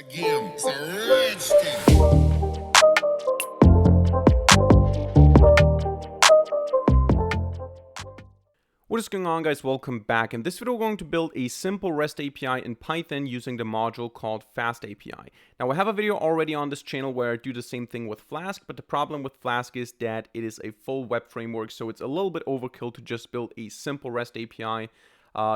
Again, it's a rich thing. What is going on, guys? Welcome back. In this video, we're going to build a simple REST API in Python using the module called FastAPI. Now, I have a video already on this channel where I do the same thing with Flask, but the problem with Flask is that it is a full web framework, so it's a little bit overkill to just build a simple REST API.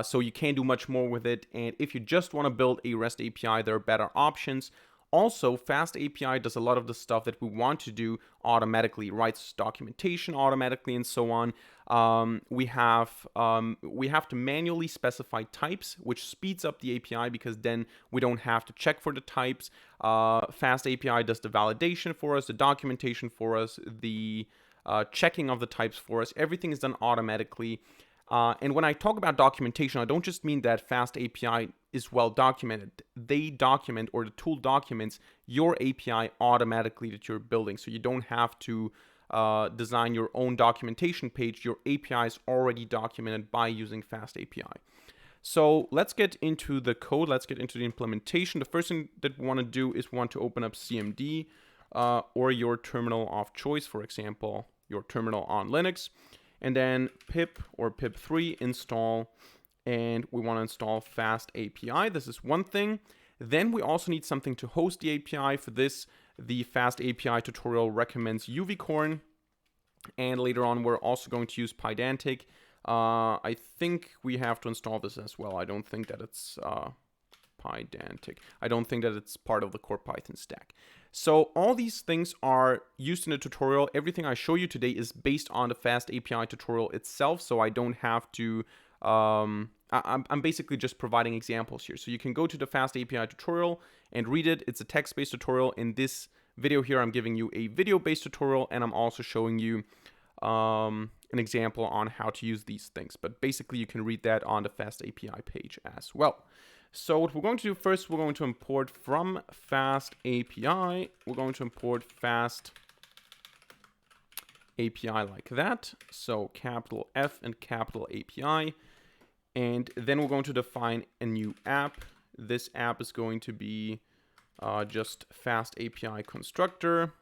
So you can't do much more with it, and if you just want to build a REST API, there are better options. Also, FastAPI does a lot of the stuff that we want to do automatically, writes documentation automatically and so on. We have to manually specify types, which speeds up the API because then we don't have to check for the types. FastAPI does the validation for us, the documentation for us, the checking of the types for us. Everything is done automatically. And when I talk about documentation, I don't just mean that FastAPI is well documented. They document, or the tool documents, your API automatically that you're building. So you don't have to design your own documentation page. Your API is already documented by using FastAPI. So let's get into the code. Let's get into the implementation. The first thing that we want to do is we want to open up CMD or your terminal of choice, for example, your terminal on Linux. And then pip or pip3 install, and we want to install FastAPI. This is one thing. Then we also need something to host the API. For this, the FastAPI tutorial recommends UVcorn, and later on we're also going to use Pydantic. I think we have to install this as well. I don't think that it's Pydantic. I don't think that it's part of the core Python stack. So all these things are used in the tutorial. Everything I show you today is based on the FastAPI tutorial itself, so I don't have to, I'm basically just providing examples here. So you can go to the FastAPI tutorial and read it. It's a text-based tutorial. In this video here, I'm giving you a video-based tutorial, and I'm also showing you an example on how to use these things. But basically, you can read that on the FastAPI page as well. So what we're going to do first, we're going to import from FastAPI. We're going to import FastAPI like that. So capital F and capital API. And then we're going to define a new app. This app is going to be just FastAPI constructor.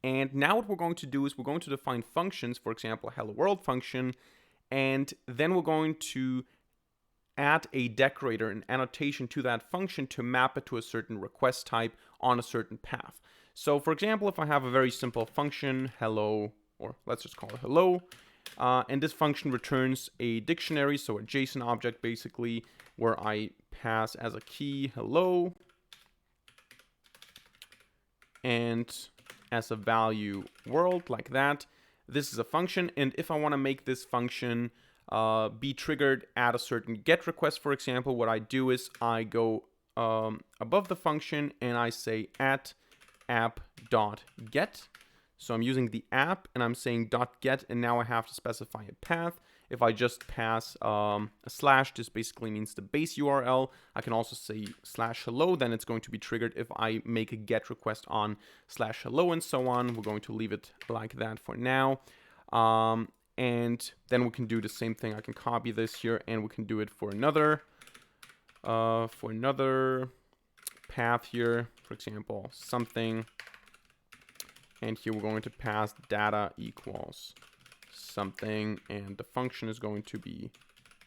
And now what we're going to do is we're going to define functions, for example, hello world function. And then we're going to add a decorator, an annotation to that function to map it to a certain request type on a certain path. So for example, if I have a very simple function, hello, or let's just call it hello, and this function returns a dictionary, so a JSON object basically, where I pass as a key hello, and as a value world, like that. This is a function, and if I want to make this function be triggered at a certain GET request, for example, what I do is I go above the function and I say at app.get. So I'm using the app and I'm saying .get, and now I have to specify a path. If I just pass a slash, this basically means the base URL. I can also say /hello, then it's going to be triggered if I make a GET request on /hello and so on. We're going to leave it like that for now. And then we can do the same thing. I can copy this here, and we can do it for another path here. For example, something. And here we're going to pass data equals something, and the function is going to be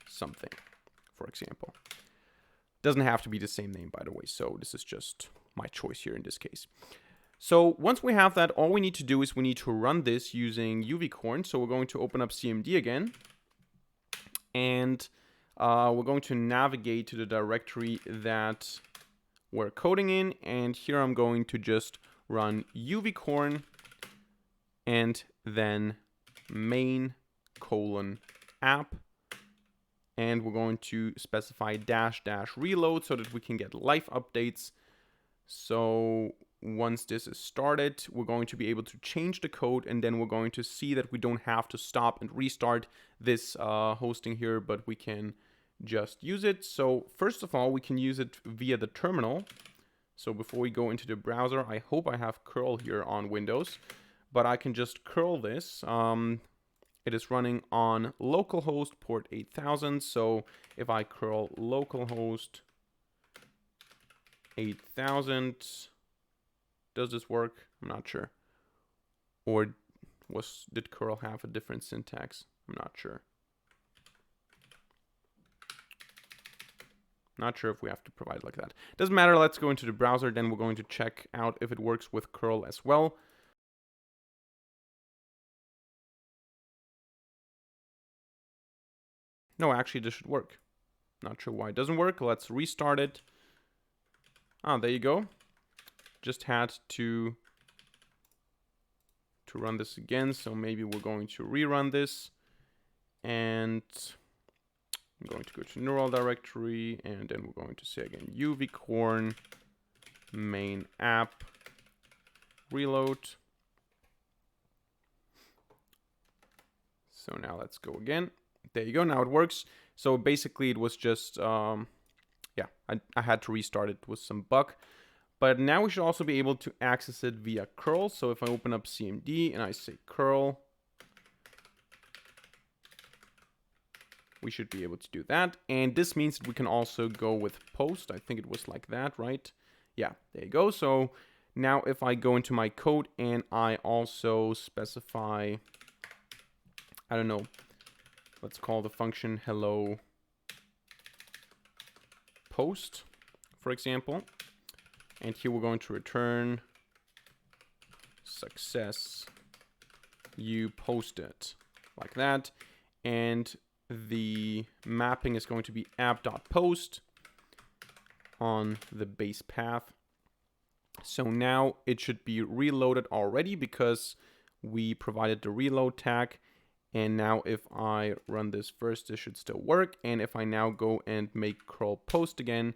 something, for example. Doesn't have to be the same name, by the way. So this is just my choice here in this case. So once we have that, all we need to do is we need to run this using UVcorn. So we're going to open up CMD again. And we're going to navigate to the directory that we're coding in. And here I'm going to just run UVcorn and then main : app. And we're going to specify -- reload so that we can get live updates. So once this is started, we're going to be able to change the code, and then we're going to see that we don't have to stop and restart this hosting here, but we can just use it. So first of all, we can use it via the terminal. So before we go into the browser, I hope I have curl here on Windows, but I can just curl this. It is running on localhost port 8000. So if I curl localhost 8,000. Does this work? I'm not sure. Or did curl have a different syntax? I'm not sure. Not sure if we have to provide like that. Doesn't matter. Let's go into the browser. Then we're going to check out if it works with curl as well. No, actually, this should work. Not sure why it doesn't work. Let's restart it. Ah, there you go. Just had to run this again. So maybe we're going to rerun this. And I'm going to go to neural directory. And then we're going to say again, uvcorn main app reload. So now let's go again. There you go. Now it works. So basically it was just, yeah, I had to restart it with some bug. But now we should also be able to access it via curl. So if I open up CMD and I say curl, we should be able to do that. And this means that we can also go with post. I think it was like that, right? Yeah, there you go. So now if I go into my code and I also specify, I don't know, let's call the function hello post, for example. And here we're going to return success, you posted, like that. And the mapping is going to be app.post on the base path. So now it should be reloaded already because we provided the reload tag. And now if I run this first, this should still work. And if I now go and make curl post again,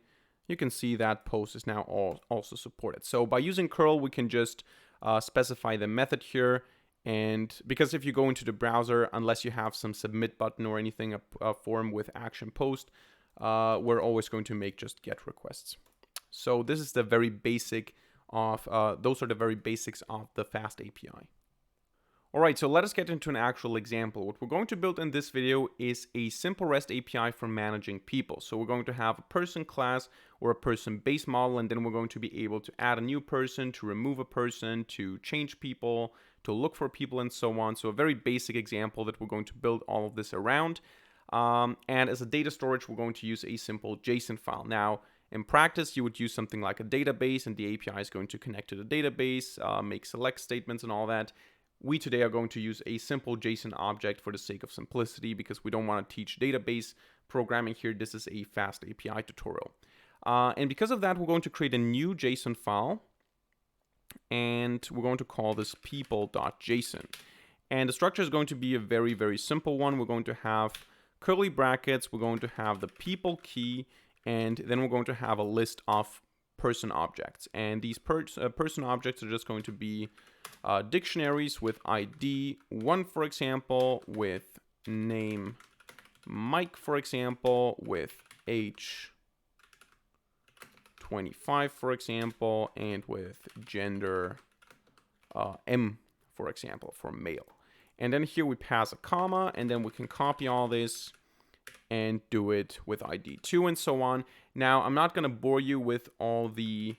you can see that post is now also supported. So by using curl, we can just specify the method here. And because if you go into the browser, unless you have some submit button or anything, a form with action post, we're always going to make just get requests. So this is the very basic of, those are the very basics of the FastAPI. All right, so let us get into an actual example. What we're going to build in this video is a simple REST API for managing people. So we're going to have a person class or a person base model, and then we're going to be able to add a new person, to remove a person, to change people, to look for people, and so on. So a very basic example that we're going to build all of this around. And as a data storage, we're going to use a simple JSON file. Now, in practice, you would use something like a database, and the API is going to connect to the database, make select statements and all that. We today are going to use a simple JSON object for the sake of simplicity because we don't want to teach database programming here. This is a FastAPI tutorial. And because of that, we're going to create a new JSON file. And we're going to call this people.json. And the structure is going to be a very, very simple one. We're going to have curly brackets. We're going to have the people key. And then we're going to have a list of person objects. And these person objects are just going to be dictionaries with ID 1, for example, with name Mike, for example, with age 25, for example, and with gender M, for example, for male. And then here we pass a comma, and then we can copy all this and do it with ID 2 and so on. Now, I'm not going to bore you with all the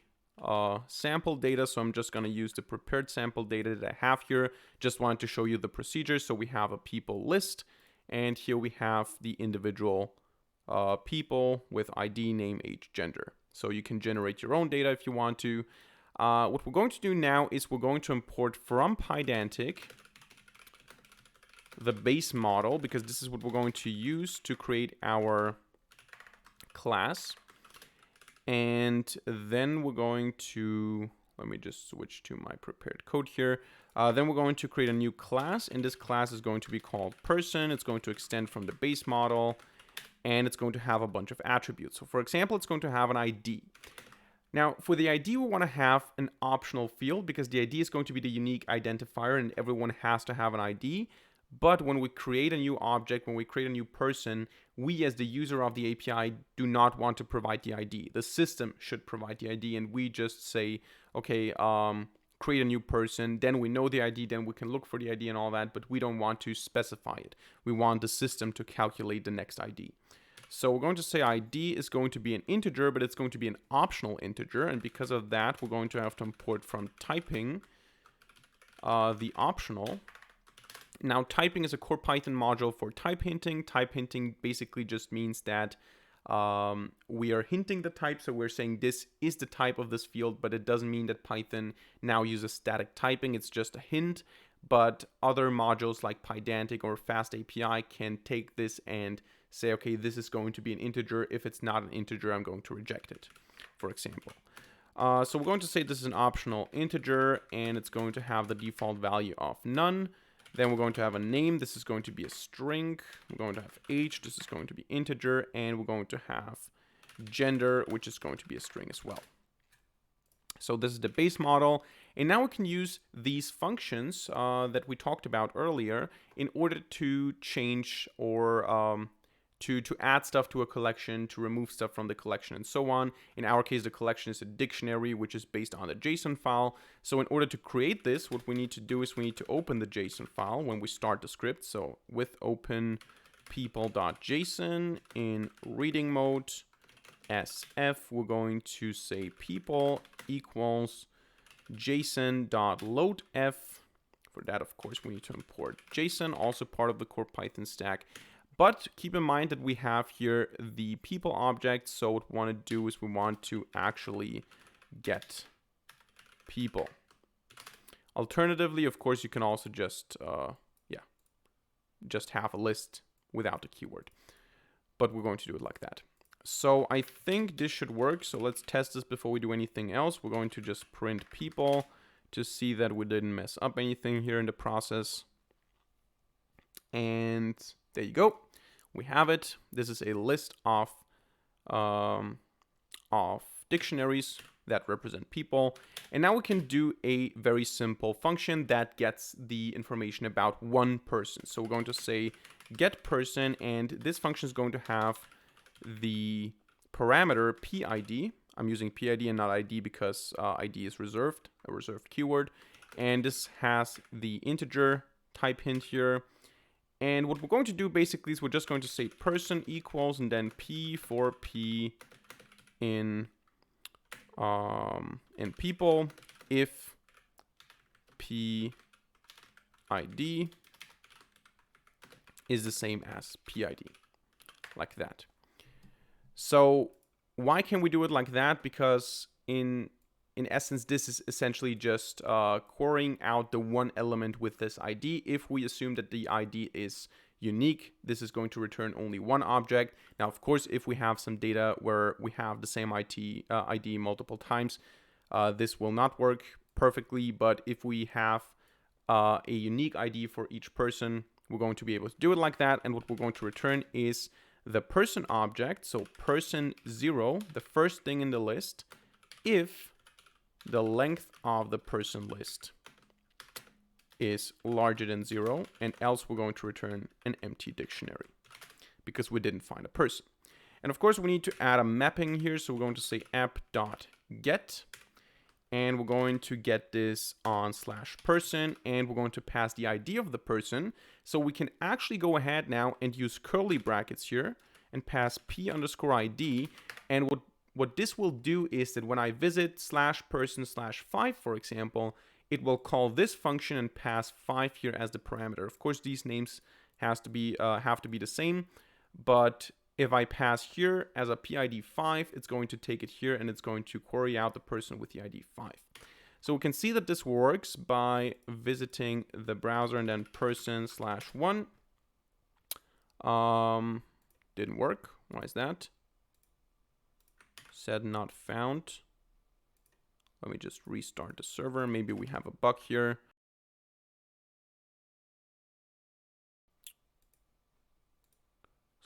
sample data, so I'm just going to use the prepared sample data that I have here. Just wanted to show you the procedure. So we have a people list, and here we have the individual people with ID, name, age, gender. So you can generate your own data if you want to. What we're going to do now is we're going to import from Pydantic the base model, because this is what we're going to use to create our class. And then we're going to, let me just switch to my prepared code here. Then we're going to create a new class, and this class is going to be called person. It's going to extend from the base model, and it's going to have a bunch of attributes. So for example, it's going to have an ID. Now, for the ID, we want to have an optional field because the ID is going to be the unique identifier, and everyone has to have an ID. But when we create a new object, when we create a new person, we as the user of the API do not want to provide the ID. The system should provide the ID, and we just say, okay, create a new person, then we know the ID, then we can look for the ID and all that, but we don't want to specify it. We want the system to calculate the next ID. So we're going to say ID is going to be an integer, but it's going to be an optional integer. And because of that, we're going to have to import from typing the optional. Now, typing is a core Python module for type hinting. Type hinting basically just means that we are hinting the type. So we're saying this is the type of this field, but it doesn't mean that Python now uses static typing. It's just a hint. But other modules like Pydantic or FastAPI can take this and say, okay, this is going to be an integer. If it's not an integer, I'm going to reject it, for example. So we're going to say this is an optional integer, and it's going to have the default value of none. Then we're going to have a name. This is going to be a string. We're going to have age. This is going to be integer. And we're going to have gender, which is going to be a string as well. So this is the base model. And now we can use these functions that we talked about earlier in order to change or to add stuff to a collection, to remove stuff from the collection, and so on. In our case, the collection is a dictionary, which is based on the JSON file. So in order to create this, what we need to do is we need to open the JSON file when we start the script. So with open people.json in reading mode, SF, we're going to say people equals json.loadf. For that, of course, we need to import JSON, also part of the core Python stack. But keep in mind that we have here the people object. So what we want to do is we want to actually get people. Alternatively, of course, you can also just have a list without the keyword. But we're going to do it like that. So I think this should work. So let's test this before we do anything else. We're going to just print people to see that we didn't mess up anything here in the process. And there you go. We have it. This is a list of dictionaries that represent people. And now we can do a very simple function that gets the information about one person. So we're going to say get person, and this function is going to have the parameter PID. I'm using PID and not ID because ID is reserved, a reserved keyword. And this has the integer type hint here. And what we're going to do basically is we're just going to say person equals and then P for P in people if PID is the same as PID, like that. So why can we do it like that? Because in essence, this is essentially just querying out the one element with this ID. If we assume that the ID is unique, this is going to return only one object. Now, of course, if we have some data where we have the same ID multiple times, this will not work perfectly. But if we have a unique ID for each person, we're going to be able to do it like that. And what we're going to return is the person object, so person 0, the first thing in the list, if the length of the person list is larger than 0, and else we're going to return an empty dictionary because we didn't find a person. And of course, we need to add a mapping here, so we're going to say app.get, and we're going to get this on /person, and we're going to pass the ID of the person. So we can actually go ahead now and use curly brackets here and pass p_id. And what this will do is that when I visit /person/5, for example, it will call this function and pass 5 here as the parameter. Of course, these names have to be the same, but if I pass here as a PID 5, it's going to take it here and it's going to query out the person with the ID 5. So we can see that this works by visiting the browser and then person/1. Didn't work. Why is that? Said not found. Let me just restart the server. Maybe we have a bug here.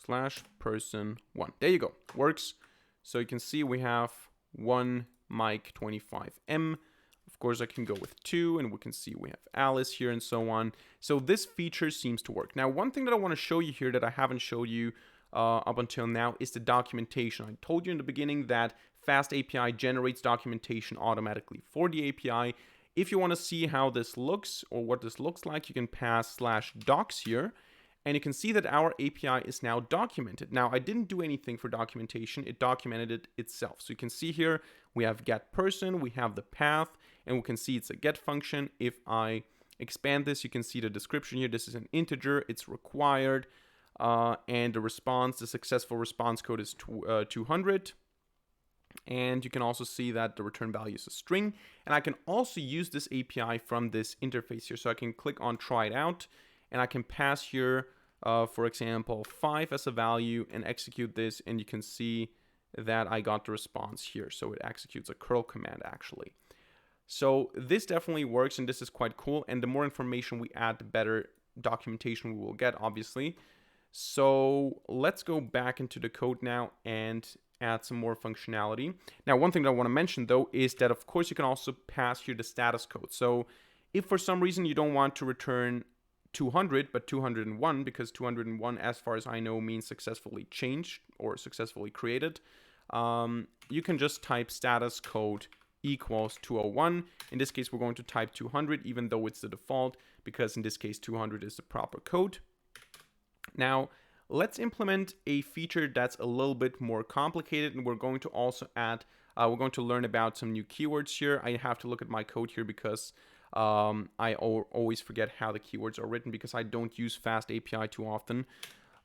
/person1. There you go. Works. So you can see we have 1 Mike 25M. Of course, I can go with 2, and we can see we have Alice here and so on. So this feature seems to work. Now, one thing that I want to show you here that I haven't showed you up until now is the documentation. I told you in the beginning that FastAPI generates documentation automatically for the API. If you want to see how this looks or what this looks like, you can pass /docs here. And you can see that our API is now documented. Now, I didn't do anything for documentation. It documented it itself. So you can see here, we have get person, we have the path, and we can see it's a get function. If I expand this, you can see the description here. This is an integer, it's required, and the response, the successful response code is 200. And you can also see that the return value is a string. And I can also use this API from this interface here. So I can click on try it out, and I can pass here, for example, 5 as a value and execute this. And you can see that I got the response here. So it executes a curl command actually. So this definitely works, and this is quite cool. And the more information we add, the better documentation we will get, obviously. So let's go back into the code now and add some more functionality. Now, one thing that I want to mention though is that of course you can also pass here the status code. So if for some reason you don't want to return 200 but 201, because 201 as far as I know means successfully changed or successfully created, you can just type status code equals 201. In this case we're going to type 200 even though it's the default, because in this case 200 is the proper code. Now let's implement a feature that's a little bit more complicated, and we're going to also add, we're going to learn about some new keywords here. I have to look at my code here because I always forget how the keywords are written because I don't use FastAPI too often.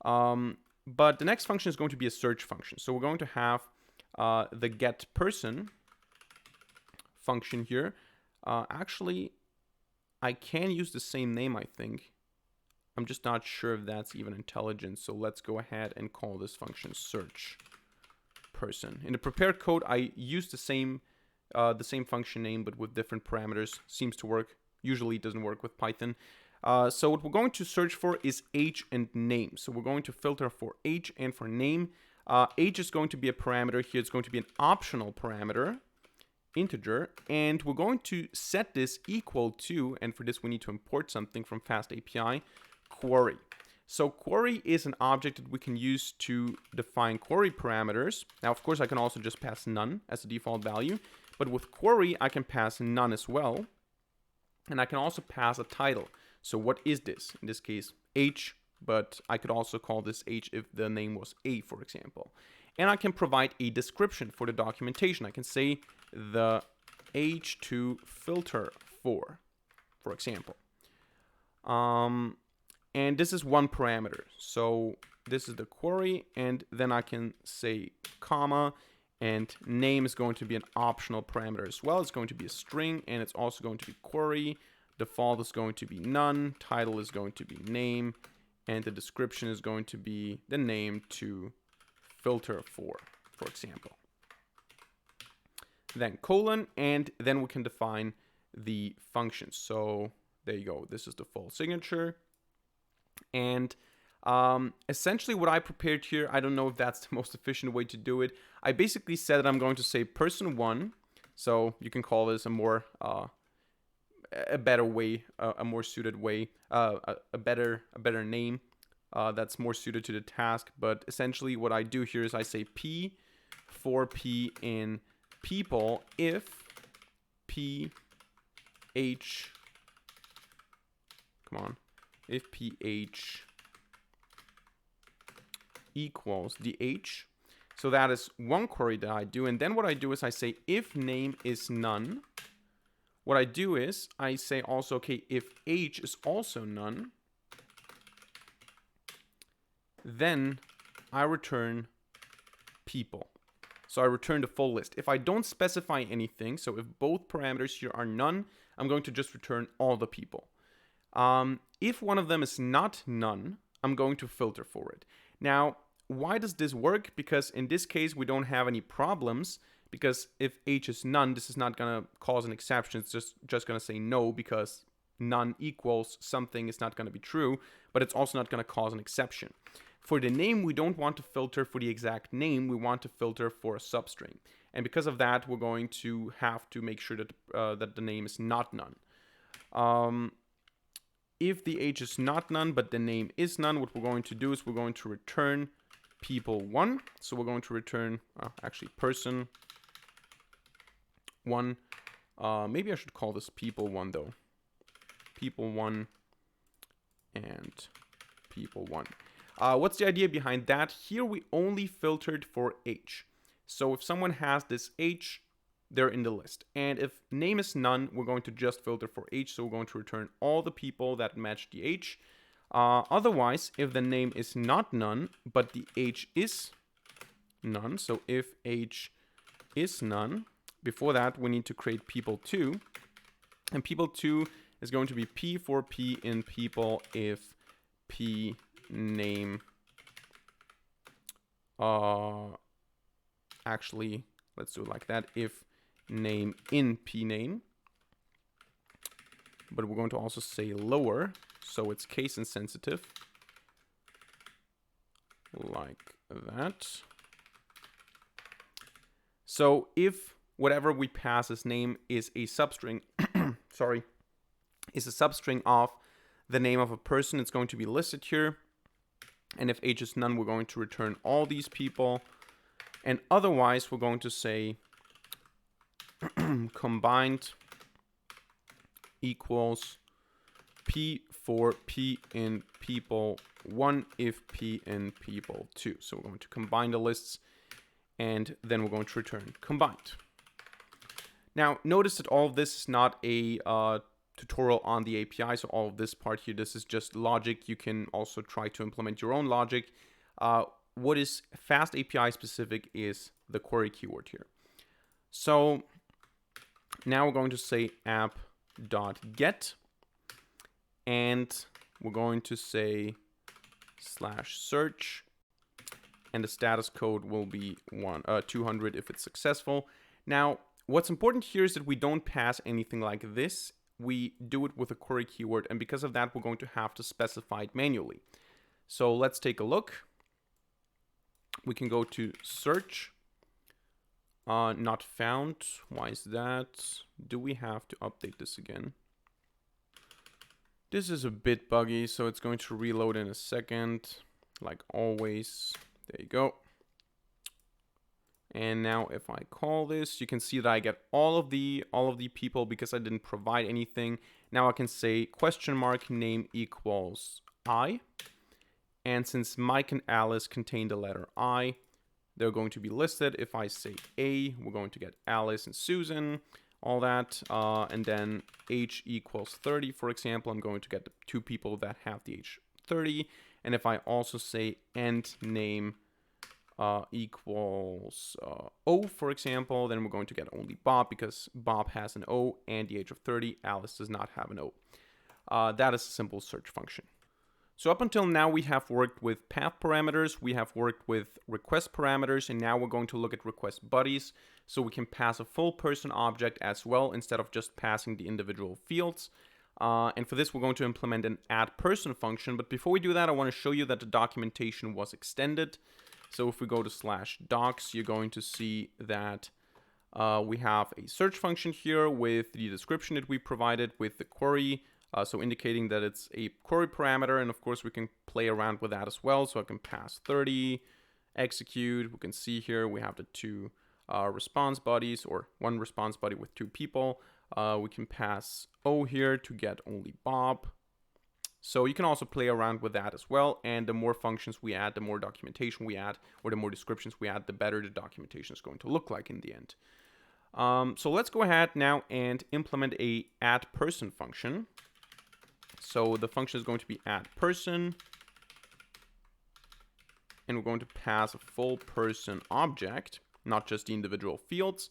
But the next function is going to be a search function. So we're going to have the getPerson function here. Actually, I can use the same name, I think. I'm just not sure if that's even intelligent. So let's go ahead and call this function search person. In the prepared code, I use the same function name, but with different parameters. Seems to work. Usually it doesn't work with Python. So what we're going to search for is age and name. So we're going to filter for age and for name. Age is going to be a parameter here. It's going to be an optional parameter, integer, and we're going to set this equal to, and for this we need to import something from FastAPI, query. So query is an object that we can use to define query parameters. Now, of course, I can also just pass none as a default value, but with query, I can pass none as well. And I can also pass a title. So what is this? In this case, age, but I could also call this age if the name was A, for example. And I can provide a description for the documentation. I can say the age to filter for example. And this is one parameter. So this is the query, and then I can say comma, and name is going to be an optional parameter as well. It's going to be a string, and it's also going to be query. Default is going to be none. Title is going to be name, and the description is going to be the name to filter for example. Then colon, and then we can define the function. So there you go. This is the full signature. And essentially what I prepared here, I don't know if that's the most efficient way to do it. I basically said that I'm going to say person1. So you can call this a more, a better way, a more suited way, a better name that's more suited to the task. But essentially what I do here is I say P for P in people if P H, come on, if PH equals the H. So that is one query that I do. And then what I do is I say if name is none. What I do is I say also, okay, if age is also none, then I return people. So I return the full list. If I don't specify anything, so if both parameters here are none, I'm going to just return all the people. If one of them is not none, I'm going to filter for it. Now, why does this work? Because in this case, we don't have any problems, because if age is none, this is not going to cause an exception. It's just going to say no, because none equals something is not going to be true, but it's also not going to cause an exception. For the name, we don't want to filter for the exact name. We want to filter for a substring. And because of that, we're going to have to make sure that, that the name is not none. If the age is not none, but the name is none, what we're going to do is we're going to return people1. So we're going to return, actually, person1. Maybe I should call this people1, though. People1 and people1. What's the idea behind that? Here we only filtered for age. So if someone has this age, they're in the list. And if name is none, we're going to just filter for age. So we're going to return all the people that match the age. Otherwise, if the name is not none, but the age is none, so if age is none, before that we need to create people2. And people2 is going to be p for p in people if p name, actually, let's do it like that, if name in p name. But we're going to also say lower, so it's case insensitive, like that. So if whatever we pass as name is a substring, sorry, is a substring of the name of a person, it's going to be listed here. And if age is none, we're going to return all these people. And otherwise, we're going to say combined equals p for p in people1 if p in people2. So we're going to combine the lists, and then we're going to return combined. Now, notice that all of this is not a tutorial on the API, so all of this part here, this is just logic. You can also try to implement your own logic. What is FastAPI specific is the query keyword here. So now we're going to say app.get, and we're going to say /search, and the status code will be 200 if it's successful. Now, what's important here is that we don't pass anything like this. We do it with a query keyword, and because of that, we're going to have to specify it manually. So let's take a look. We can go to search, not found. Why is that? Do we have to update this again? This is a bit buggy, so it's going to reload in a second, like always. There you go. And now if I call this, you can see that I get all of the people because I didn't provide anything. Now I can say question mark name equals I. And since Mike and Alice contain the letter I, they're going to be listed. If I say A, we're going to get Alice and Susan, all that. And then age equals 30, for example, I'm going to get the 2 people that have the age 30. And if I also say end name equals O, for example, then we're going to get only Bob because Bob has an O and the age of 30. Alice does not have an O. That is a simple search function. So up until now, we have worked with path parameters, we have worked with request parameters, and now we're going to look at request bodies, so we can pass a full person object as well instead of just passing the individual fields. And for this, we're going to implement an add person function. But before we do that, I want to show you that the documentation was extended. So if we go to /docs, you're going to see that we have a search function here with the description that we provided with the query. So indicating that it's a query parameter, and of course we can play around with that as well. So I can pass 30, execute. We can see here we have the 2 response bodies, or 1 response body with 2 people. We can pass O here to get only Bob. So you can also play around with that as well. And the more functions we add, the more documentation we add, or the more descriptions we add, the better the documentation is going to look like in the end. So let's go ahead now and implement a add person function. So the function is going to be add person, and we're going to pass a full person object, not just the individual fields.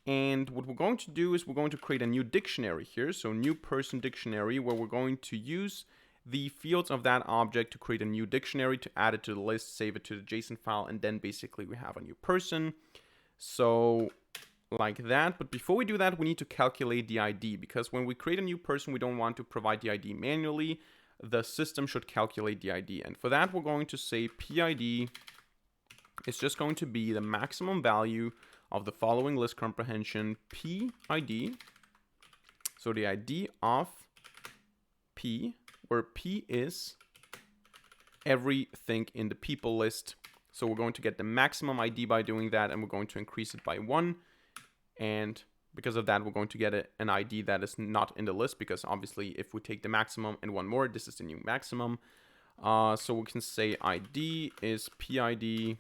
And what we're going to do is we're going to create a new dictionary here. So new person dictionary, where we're going to use the fields of that object to create a new dictionary, to add it to the list, save it to the JSON file, and then basically we have a new person. So like that. But before we do that, we need to calculate the ID, because when we create a new person, we don't want to provide the ID manually. The system should calculate the ID. And for that, we're going to say PID is just going to be the maximum value of the following list comprehension PID. So the ID of P, where P is everything in the people list. So we're going to get the maximum ID by doing that, and we're going to increase it by 1. And because of that, we're going to get an ID that is not in the list, because obviously if we take the maximum and 1 more, this is the new maximum. So we can say ID is PID,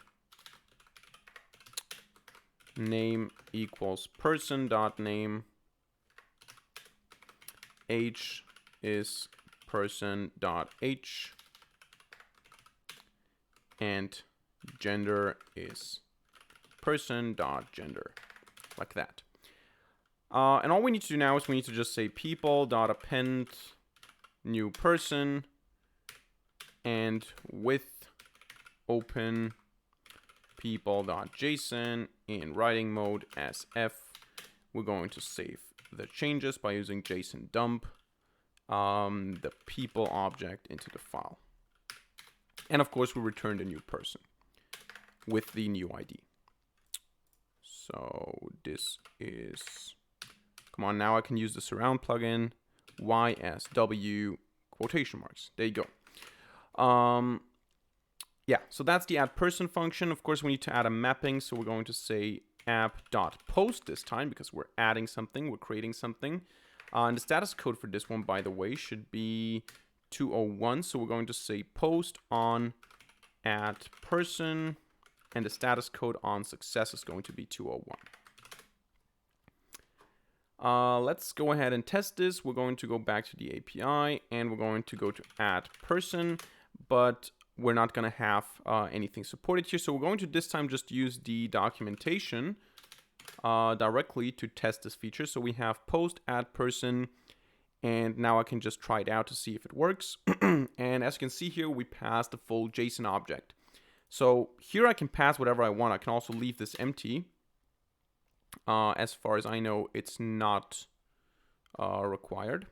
name equals person dot name, age is person dot age, and gender is person dot gender, like that. And all we need to do now is we need to just say people dot append new person, and with open people.json in writing mode as F, we're going to save the changes by using JSON dump the people object into the file. And of course, we return the new person with the new ID. So this is, come on, now I can use the surround plugin, YSW quotation marks. There you go. Yeah, so that's the add person function. Of course, we need to add a mapping. So we're going to say app.post this time because we're adding something, we're creating something. And the status code for this one, by the way, should be 201. So we're going to say post on add person, and the status code on success is going to be 201. Let's go ahead and test this. We're going to go back to the API and we're going to go to add person, but we're not going to have anything supported here. So we're going to this time just use the documentation directly to test this feature. So we have post add person, and now I can just try it out to see if it works. And as you can see here, we passed the full JSON object. So here I can pass whatever I want. I can also leave this empty. As far as I know, it's not required.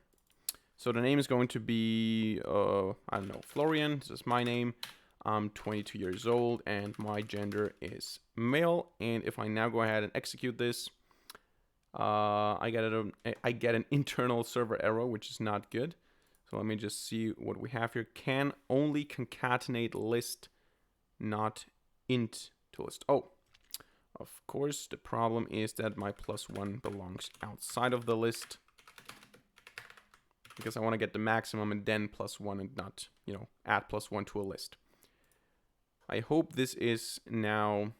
So the name is going to be, I don't know, Florian. This is my name. I'm 22 years old and my gender is male. And if I now go ahead and execute this, I get an internal server error, which is not good. So let me just see what we have here. Can only concatenate list, not int to list. Oh, of course, the problem is that my +1 belongs outside of the list, because I want to get the maximum and then +1 and not, you know, add +1 to a list. I hope this is now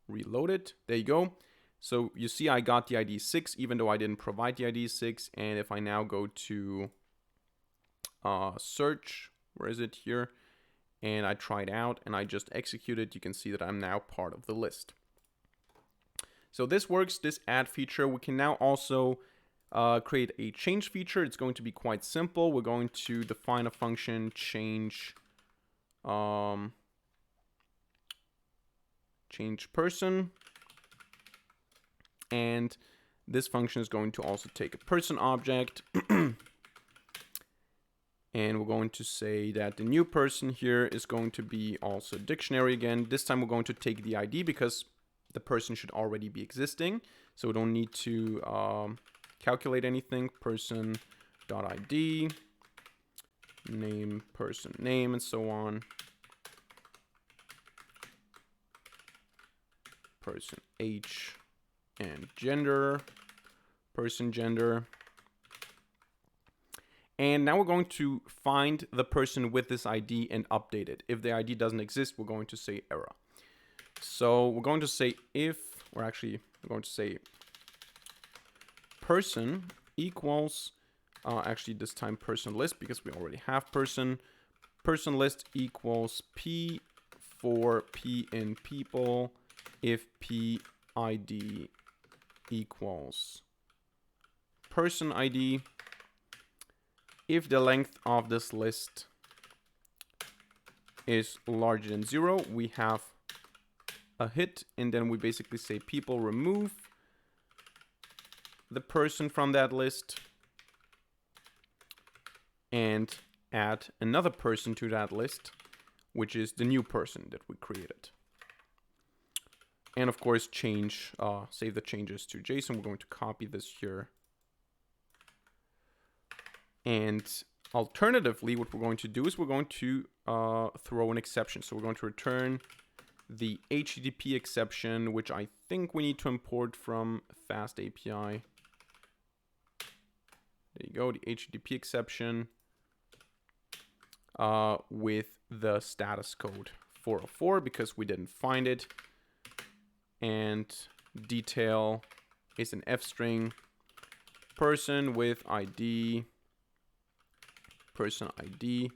reloaded. There you go. So you see I got the ID 6, even though I didn't provide the ID 6. And if I now go to search, where is it here? And I try it out and I just execute it, you can see that I'm now part of the list. So this works, this add feature. We can now also create a change feature. It's going to be quite simple. We're going to define a function change change person, and this function is going to also take a person object. And we're going to say that the new person here is going to be also dictionary again. This time we're going to take the ID because the person should already be existing. So we don't need to calculate anything. Person.id, name, person name, and so on. Person age and gender, person gender. And now we're going to find the person with this ID and update it. If the ID doesn't exist, we're going to say error. So we're going to say if, or actually we're going to say person equals, actually this time person list, because we already have person. Person list equals P for P in people if PID equals person ID. If the length of this list is larger than 0, we have a hit, and then we basically say people remove the person from that list and add another person to that list, which is the new person that we created. And of course, change, save the changes to JSON. We're going to copy this here. And alternatively, what we're going to do is we're going to throw an exception. So we're going to return the HTTP exception, which I think we need to import from FastAPI. There you go, the HTTP exception. with the status code 404 because we didn't find it. And detail is an F string. Person with ID. Person ID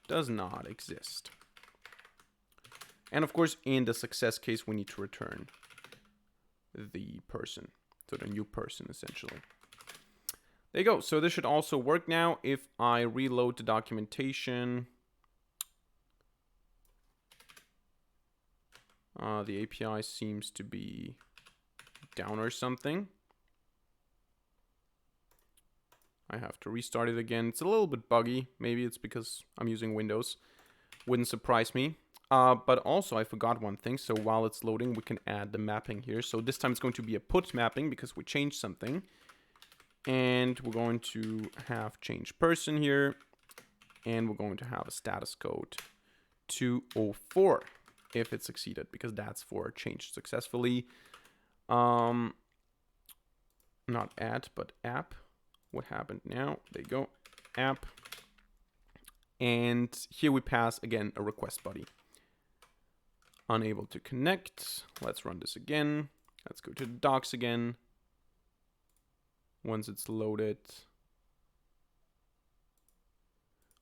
does not exist. And of course, in the success case, we need to return the person. So the new person, essentially. There you go. So this should also work now. If I reload the documentation, the API seems to be down or something. I have to restart it again. It's a little bit buggy. Maybe it's because I'm using Windows. Wouldn't surprise me. But also, I forgot one thing. So while it's loading, we can add the mapping here. So this time it's going to be a put mapping because we changed something. And we're going to have change person here. And we're going to have a status code 204 if it succeeded, because that's for changed successfully. Not add, but app. What happened now? There you go. App. And here we pass, again, a request body. Unable to connect. Let's run this again. Let's go to the docs again. Once it's loaded.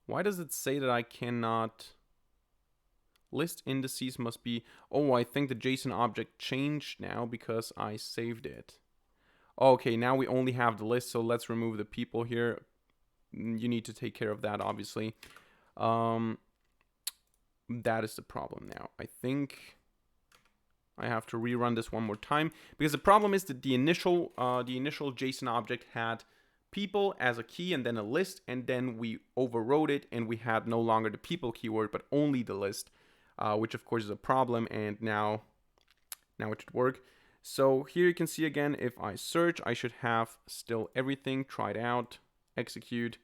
Why does it say that I cannot? List indices must be... Oh, I think the JSON object changed now because I saved it. Okay, now we only have the list, so let's remove the people here. You need to take care of that, obviously. That is the problem now. I think I have to rerun this one more time because the problem is that the initial JSON object had people as a key and then a list, and then we overrode it and we had no longer the people keyword but only the list, which of course is a problem. And now it should work. So here you can see again, if I search, I should have still everything tried out, execute.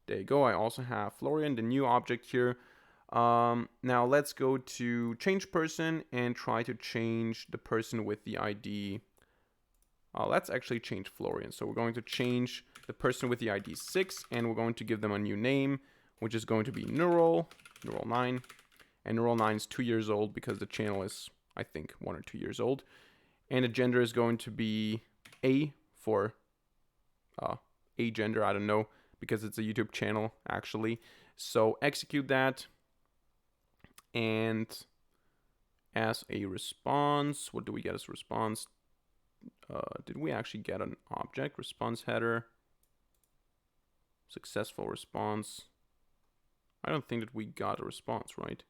There you go. I also have Florian, the new object here. Now let's go to change person and try to change the person with the ID. Let's actually change Florian. So we're going to change the person with the ID 6 and we're going to give them a new name, which is going to be Neural 9. And Neural 9 is 2 years old because the channel is, I think, 1 or 2 years old. And the gender is going to be A for a gender. I don't know, because it's a YouTube channel, actually. So execute that. And as a response, what do we get as a response? Did we actually get an object? Response header. Successful response. I don't think that we got a response, right?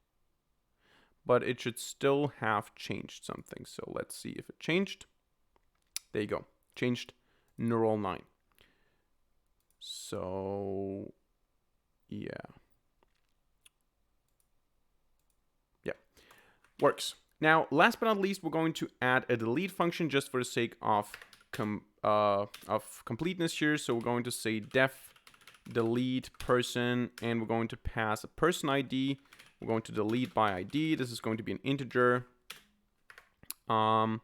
But it should still have changed something. So let's see if it changed. There you go. Changed Neural 9. So, yeah. Yeah, works. Now, last but not least, we're going to add a delete function just for the sake of completeness here. So we're going to say def delete person, and we're going to pass a person ID. We're going to delete by ID. This is going to be an integer. I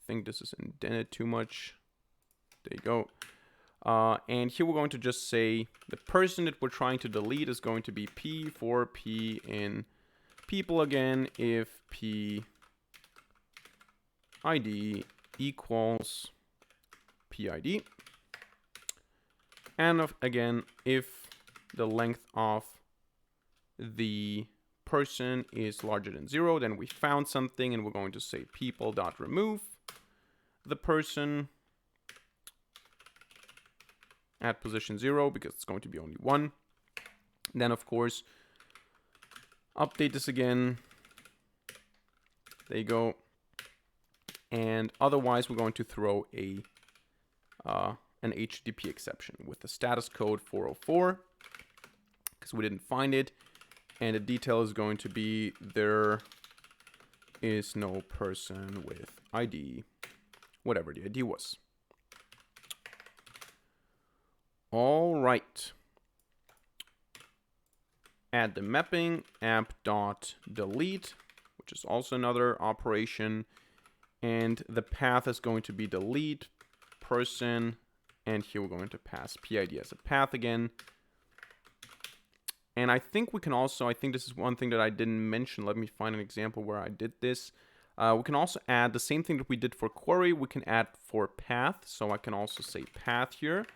think this is indented too much. There you go. And here we're going to just say the person that we're trying to delete is going to be P for P in people again, if P ID equals PID. And again, if the length of the person is larger than 0, then we found something, and we're going to say people.remove the person at position 0 because it's going to be only 1. Then of course update this again. There you go. And otherwise we're going to throw a an HTTP exception with the status code 404 because we didn't find it. And the detail is going to be there is no person with ID, whatever the ID was. All right. Add the mapping app.delete, which is also another operation. And the path is going to be delete person. And here we're going to pass PID as a path again. And I think we can also, I think this is one thing that I didn't mention. Let me find an example where I did this. We can also add the same thing that we did for query. We can add for path. So I can also say path here.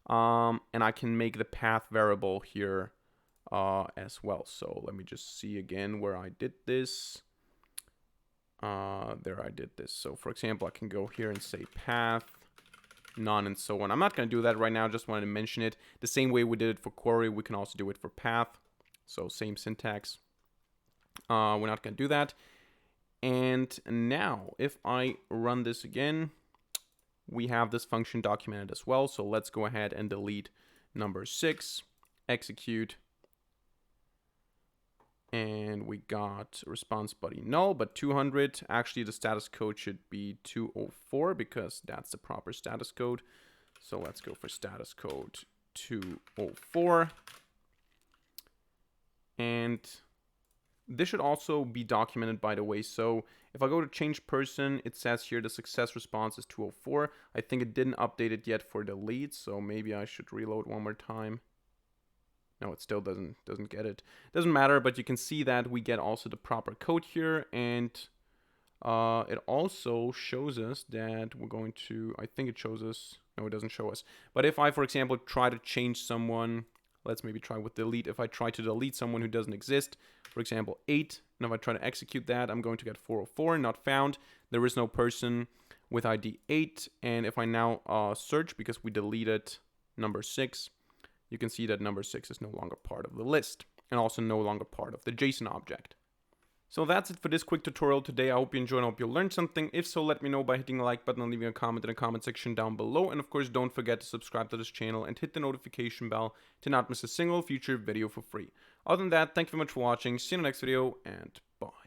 And I can make the path variable here as well. So let me just see again where I did this. There I did this. So for example, I can go here and say path, none, and so on. I'm not going to do that right now. Just wanted to mention it. The same way we did it for query, we can also do it for path. So same syntax. We're not going to do that. And now if I run this again, we have this function documented as well. So let's go ahead and delete number 6, execute. And we got response body null, but 200. Actually, the status code should be 204 because that's the proper status code. So let's go for status code 204. And this should also be documented, by the way. So if I go to change person, it says here the success response is 204. I think it didn't update it yet for the lead, so maybe I should reload one more time. No, it still doesn't get it. Doesn't matter, but you can see that we get also the proper code here, and it also shows us that we're going to, I think it shows us, no, it doesn't show us. But if I, for example, try to change someone, let's maybe try with delete. If I try to delete someone who doesn't exist, for example, 8, and if I try to execute that, I'm going to get 404, not found. There is no person with ID 8, and if I now search, because we deleted number 6, you can see that number 6 is no longer part of the list and also no longer part of the JSON object. So that's it for this quick tutorial today. I hope you enjoyed. I hope you learned something. If so, let me know by hitting the like button and leaving a comment in the comment section down below. And of course, don't forget to subscribe to this channel and hit the notification bell to not miss a single future video for free. Other than that, thank you very much for watching. See you in the next video, and bye.